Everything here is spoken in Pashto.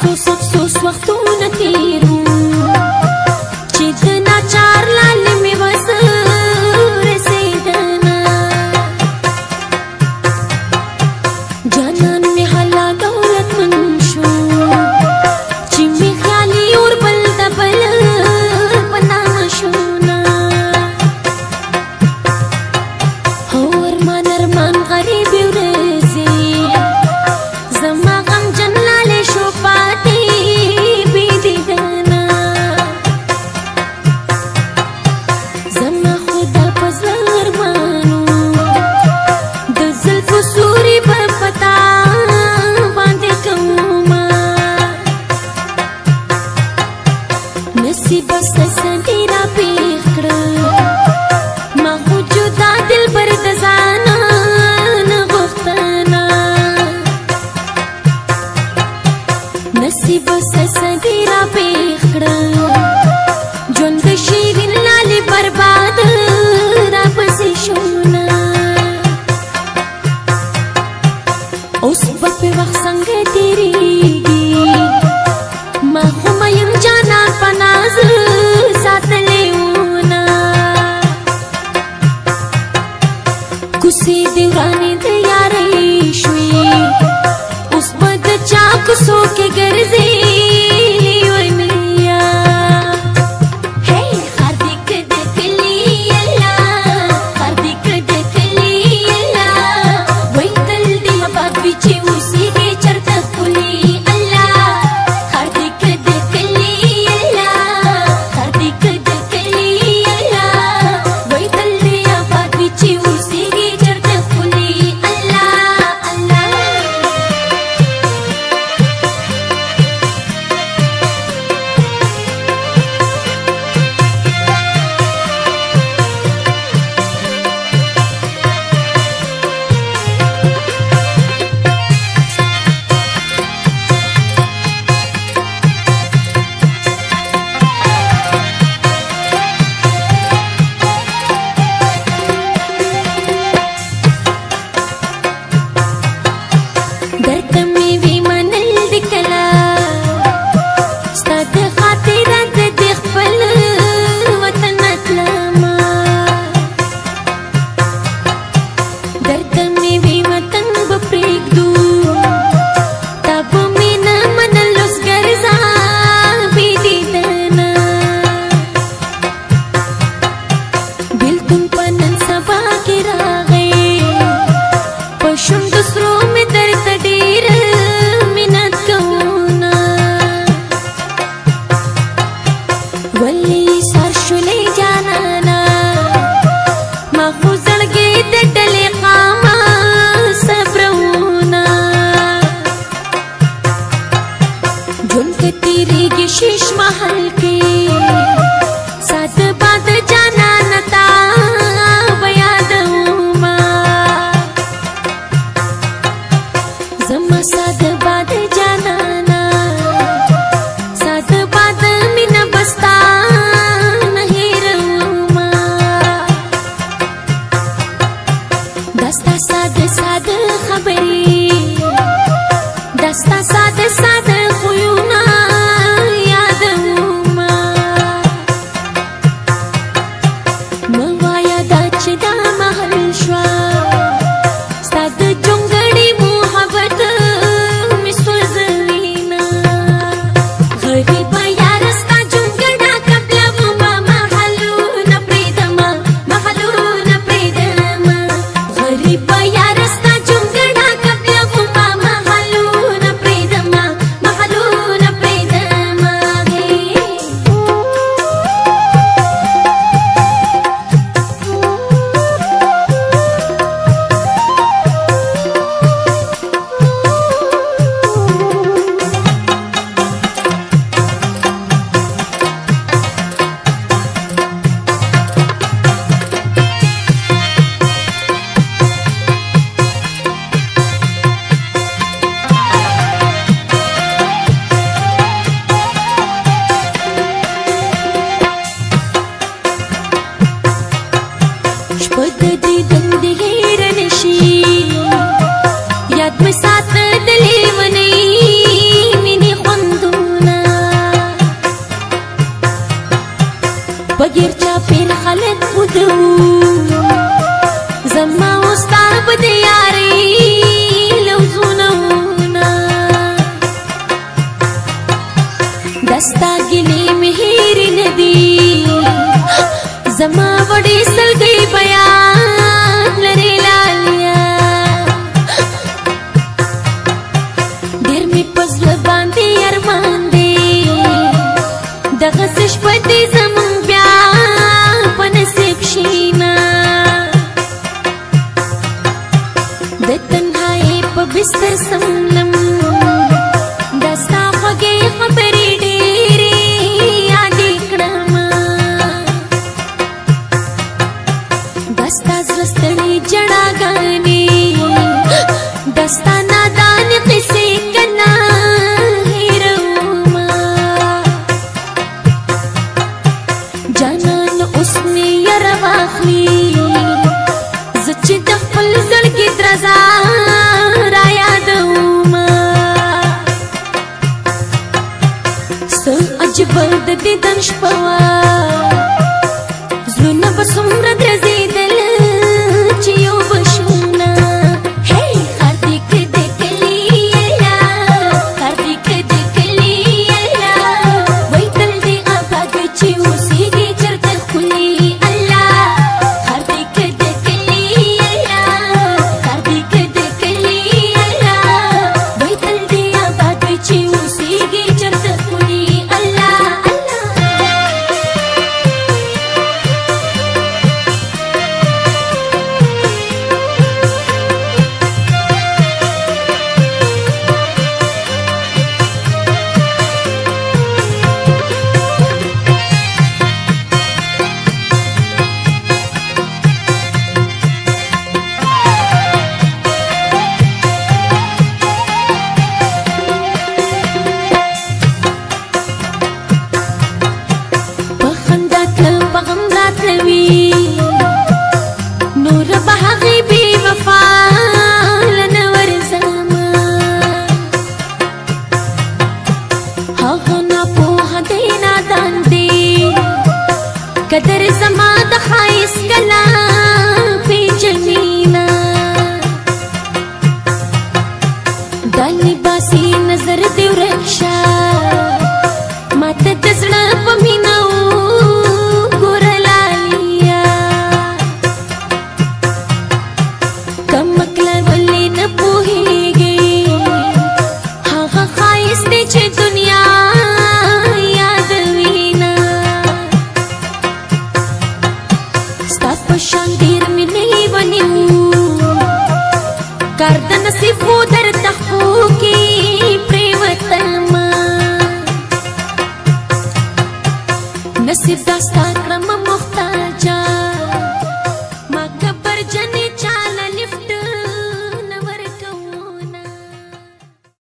افسوس افسوس وختونه تیرو چې د ناچار لالې مې وس رسېدنه جانان مې حلا دولتمن شو چې مې خیالي اور بل د بل په نامه شونه هو ارمان ارمان غریبې ورځې زما غمجن لالې شو پاتې بې دیدنه زما خدا په زړه ارمانو د زلفو سوري به پتا باندې کومه نصیب سسندې را پېښ کړه ما خو جدا دلبر د ځانه نه غوښتنه نصیب سسندې را پېښ کړه ژوند د شیرین لالې برباد راپسې شونه اوس به پې وخت څنګه تېرېږي ما خو مین جانان په ناز ساتلی وونه کوڅې دې ورانې د یارۍ شوې اوس به د چا کوڅو کې ګرځې شیش محل کې سات باد جانان تا بیادوما زما سات باد جانانا سات باد مینا بستا نهیروما دستا ساد ساد خبرې دستا ساد ساد خویونه یادو زما وستا په د یارۍ لوزونه دستا ګلې مې هېرې نه دي زما وړې سلګۍ بیان لرې لالیا ډېر مې په زړه باندې ارمان دی دغسې شپه دې زمونږ بیا په نصیب شي نه د تنهایۍ په بستر سملم دا ستا خوږې خبرې ډېرې یادې کړم دا ستا زړه ستړې ژړاګانې دا ستا نادانې قصې کله هېرومه جانان اوس مې یره واخلي زه چې د خپل زړګي درزا رایادومه څه عجیبه د دیدن شپه وه زړونه به څومره درزېدل چې یو به شو نه هاردیک د کلي یلا هاردیک د کلي یلا وایي تل دې اباد چې اوسېږي چېرته ښکلي الله هاردیک د کلي یلا هاردیک د کلي یلا وایي تل دې اباد چې اوسېږي چېرته ښکلي الله نور به هغې بې وفا لنه ورځمه هغه ناپوهه دی نادان دی قدر زما د ښایست کله پیژني نه دا